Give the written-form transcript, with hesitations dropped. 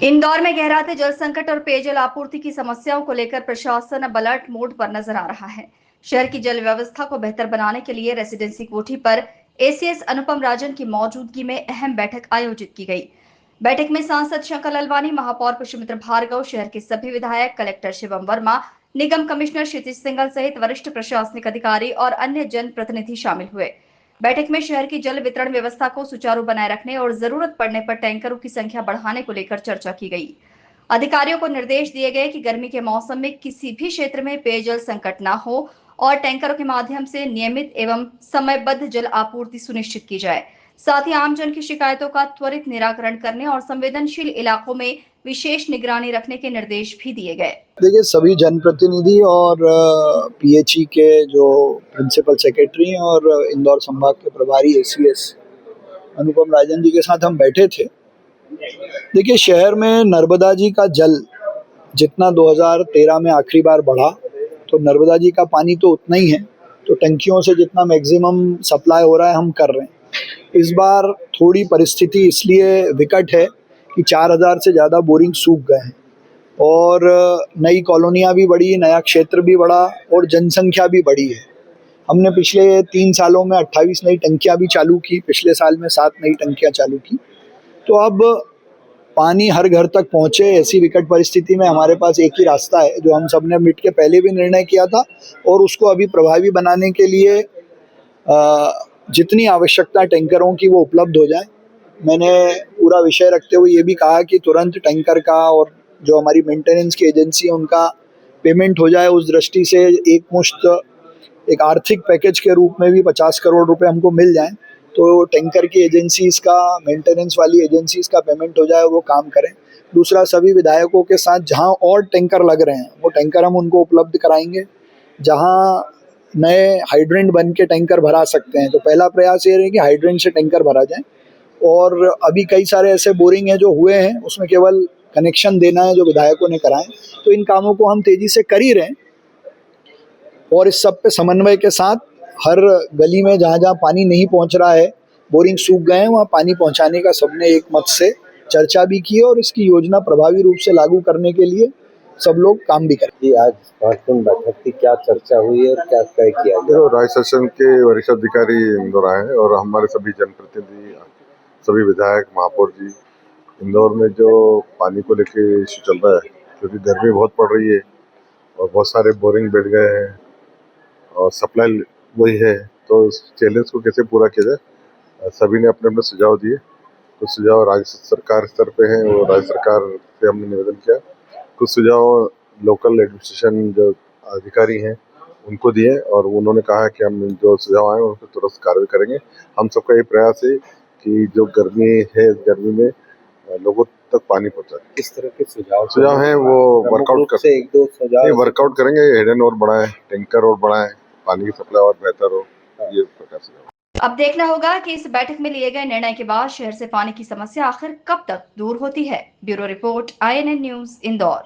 इंदौर में गहराते जल संकट और पेयजल आपूर्ति की समस्याओं को लेकर प्रशासन अब अलर्ट मोड पर नजर आ रहा है। शहर की जल व्यवस्था को बेहतर बनाने के लिए रेसिडेंसी कोठी पर एसीएस अनुपम राजन की मौजूदगी में अहम बैठक आयोजित की गई। बैठक में सांसद शंकर ललवानी, महापौर पुष्पमित्र भार्गव, शहर के सभी विधायक, कलेक्टर शिवम वर्मा, निगम कमिश्नर क्षितिज सिंघल सहित वरिष्ठ प्रशासनिक अधिकारी और अन्य जनप्रतिनिधि शामिल हुए। बैठक में शहर की जल वितरण व्यवस्था को सुचारू बनाए रखने और जरूरत पड़ने पर टैंकरों की संख्या बढ़ाने को लेकर चर्चा की गई। अधिकारियों को निर्देश दिए गए कि गर्मी के मौसम में किसी भी क्षेत्र में पेयजल संकट न हो और टैंकरों के माध्यम से नियमित एवं समयबद्ध जल आपूर्ति सुनिश्चित की जाए। साथ ही आमजन की शिकायतों का त्वरित निराकरण करने और संवेदनशील इलाकों में विशेष निगरानी रखने के निर्देश भी दिए गए। देखिए, सभी जनप्रतिनिधि और पीएचई के जो प्रिंसिपल सेक्रेटरी और इंदौर संभाग के प्रभारी एसीएस अनुपम राजन जी के साथ हम बैठे थे। देखिए, शहर में नर्मदा जी का जल जितना 2013 में आखिरी बार बढ़ा, तो नर्मदा जी का पानी तो उतना ही है, तो टंकियों से जितना मैक्सिमम सप्लाई हो रहा है हम कर रहे हैं। इस बार थोड़ी परिस्थिति इसलिए विकट है कि 4000 से ज़्यादा बोरिंग सूख गए हैं और नई कॉलोनियाँ भी बढ़ी, नया क्षेत्र भी बढ़ा और जनसंख्या भी बढ़ी है। हमने पिछले 3 सालों में 28 नई टंकियाँ भी चालू की, पिछले साल में 7 नई टंकियाँ चालू की। तो अब पानी हर घर तक पहुँचे, ऐसी विकट परिस्थिति में हमारे पास एक ही रास्ता है, जो हम सब ने मिट के पहले भी निर्णय किया था और उसको अभी प्रभावी बनाने के लिए जितनी आवश्यकता टैंकरों की वो उपलब्ध हो जाए। मैंने पूरा विषय रखते हुए ये भी कहा कि तुरंत टैंकर का और जो हमारी मेंटेनेंस की एजेंसी है उनका पेमेंट हो जाए। उस दृष्टि से एक मुश्त एक आर्थिक पैकेज के रूप में भी 50 करोड़ रुपए हमको मिल जाएं, तो टैंकर की एजेंसीज का, मेंटेनेंस वाली एजेंसीज का पेमेंट हो जाए, वो काम करें। दूसरा, सभी विधायकों के साथ जहां और टैंकर लग रहे हैं वो टैंकर हम उनको उपलब्ध कराएंगे। जहां नए हाइड्रेंट बन के टैंकर भरा सकते हैं, तो पहला प्रयास ये रहे कि हाइड्रेंट से टैंकर भरा जाए। और अभी कई सारे ऐसे बोरिंग हैं जो हुए हैं, उसमें केवल कनेक्शन देना है जो विधायकों ने कराए। तो इन कामों को हम तेजी से कर ही रहे हैं और इस सब पे समन्वय के साथ हर गली में जहाँ जहाँ पानी नहीं पहुँच रहा है, बोरिंग सूख गए हैं, वहाँ पानी पहुँचाने का सबने एक मत से चर्चा भी की और इसकी योजना प्रभावी रूप से लागू करने के लिए सब लोग काम भी करें। आज 5 दिन बैठक की क्या चर्चा हुई और क्या तय किया? देखो, राज्य शासन के वरिष्ठ अधिकारी इंदौर आए हैं और हमारे सभी जनप्रतिनिधि, सभी विधायक, महापौर जी। इंदौर में जो पानी को लेके इश्यू चल रहा है, क्योंकि गर्मी बहुत पड़ रही है और बहुत सारे बोरिंग बैठ गए हैं और सप्लाई वही है, तो इस चैलेंज को कैसे पूरा किया जाए, सभी ने अपने अपने सुझाव दिए। कुछ सुझाव राज्य सरकार स्तर पे हैं और राज्य सरकार से हमने निवेदन किया। कुछ सुझाव लोकल एडमिनिस्ट्रेशन जो अधिकारी हैं उनको दिए और उन्होंने कहा कि हम जो सुझाव आए उन पर तुरंत कार्रवाई करेंगे। हम सबका ये प्रयास है कि जो गर्मी है, गर्मी में लोगों तक पानी पहुंचाए। किस तरह के सुझाव हैं वो वर्कआउट करेंगे। हेडन और बढ़ाएं, टैंकर और बढ़ाएं, पानी की सप्लाई और बेहतर हो, ये प्रकार से। अब देखना होगा कि इस बैठक में लिए गए निर्णय के बाद शहर से पानी की समस्या आखिर कब तक दूर होती है। Bureau report, INN news, Indore.